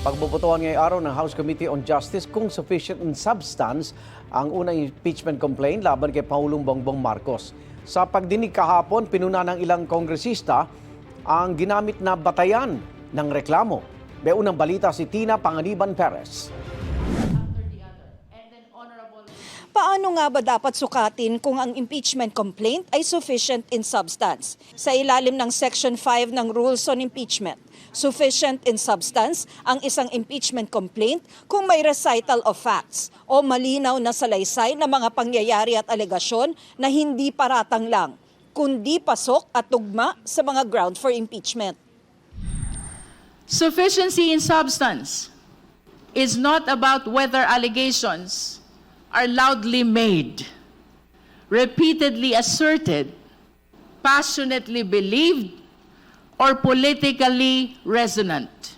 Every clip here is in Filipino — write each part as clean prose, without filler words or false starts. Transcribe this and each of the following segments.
Pagbobotohan ngayong araw ng House Committee on Justice kung sufficient in substance ang unang impeachment complaint laban kay Pangulong Bongbong Marcos. Sa pagdinig kahapon, pinuna ng ilang kongresista ang ginamit na batayan ng reklamo. May unang balita si Tina Panganiban Perez. Paano nga ba dapat sukatin kung ang impeachment complaint ay sufficient in substance? Sa ilalim ng Section 5 ng Rules on Impeachment, sufficient in substance ang isang impeachment complaint kung may recital of facts o malinaw na salaysay na mga pangyayari at alegasyon na hindi paratang lang, kundi pasok at tugma sa mga ground for impeachment. Sufficiency in substance is not about whether allegations are loudly made, repeatedly asserted, passionately believed, or politically resonant.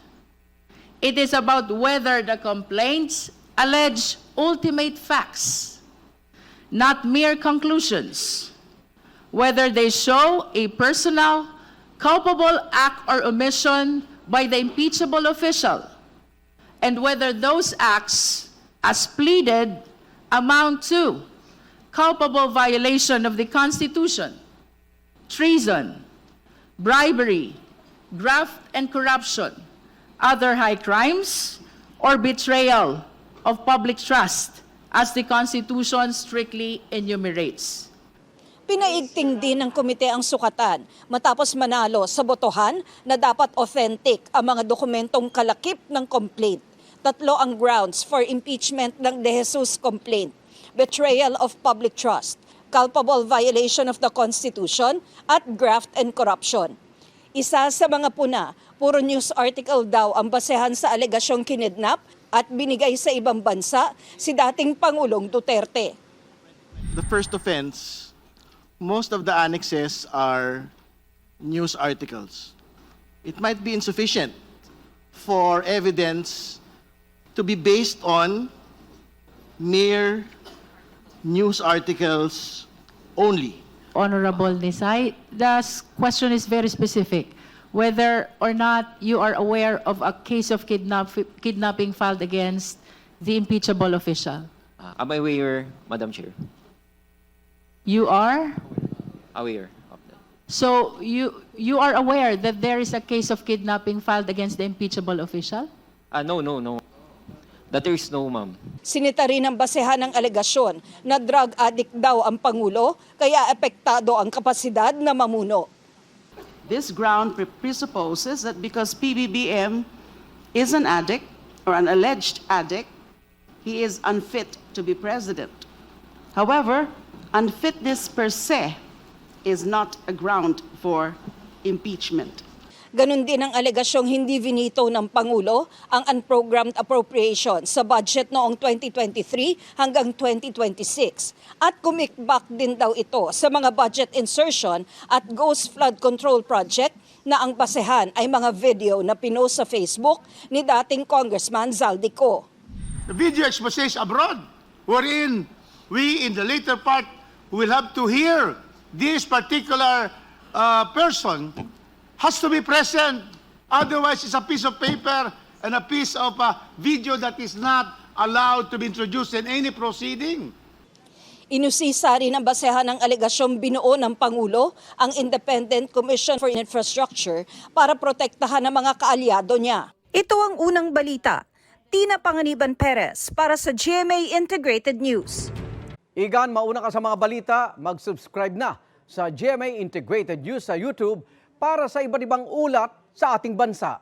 It is about whether the complaints allege ultimate facts, not mere conclusions, whether they show a personal, culpable act or omission by the impeachable official, and whether those acts, as pleaded, amount to culpable violation of the Constitution, treason, bribery, graft and corruption, other high crimes, or betrayal of public trust, as the Constitution strictly enumerates. Pinaigting din ng komite ang sukatan matapos manalo sa botohan na dapat authentic ang mga dokumentong kalakip ng complaint. Tatlo ang grounds for impeachment ng De Jesus complaint: betrayal of public trust, culpable violation of the Constitution, at graft and corruption. Isa sa mga puna, puro news article daw ang basehan sa alegasyong kinidnap at binigay sa ibang bansa si dating Pangulong Duterte. The first offense, most of the annexes are news articles. It might be insufficient for evidence to be based on mere news articles only. Honorable Nisay, the question is very specific. Whether or not you are aware of a case of kidnapping filed against the impeachable official. Am I aware, Madam Chair? You are? Aware of that. So you are aware that there is a case of kidnapping filed against the impeachable official? No. That there is no, ma'am. Sinita rin ang basehan ng alegasyon na drug addict daw ang Pangulo, kaya epektado ang kapasidad na mamuno. This ground presupposes that because PBBM is an addict or an alleged addict, he is unfit to be president. However, unfitness per se is not a ground for impeachment. Ganon din ang alegasyong hindi vinito ng Pangulo ang unprogrammed appropriation sa budget noong 2023 hanggang 2026. At kumikbak din daw ito sa mga budget insertion at ghost flood control project na ang basehan ay mga video na pinost sa Facebook ni dating Congressman Zaldico. The video exposes abroad, wherein we in the later part will have to hear this particular person has to be present. Otherwise, it's a piece of paper and a piece of video that is not allowed to be introduced in any proceeding. Inusisa rin ang basehan ng alegasyong binuo ng Pangulo ang Independent Commission for Infrastructure para protektahan ang mga kaalyado niya. Ito ang unang balita. Tina Panganiban Perez para sa GMA Integrated News. Igan, mauna ka sa mga balita, mag-subscribe na sa GMA Integrated News sa YouTube para sa iba't ibang ulat sa ating bansa.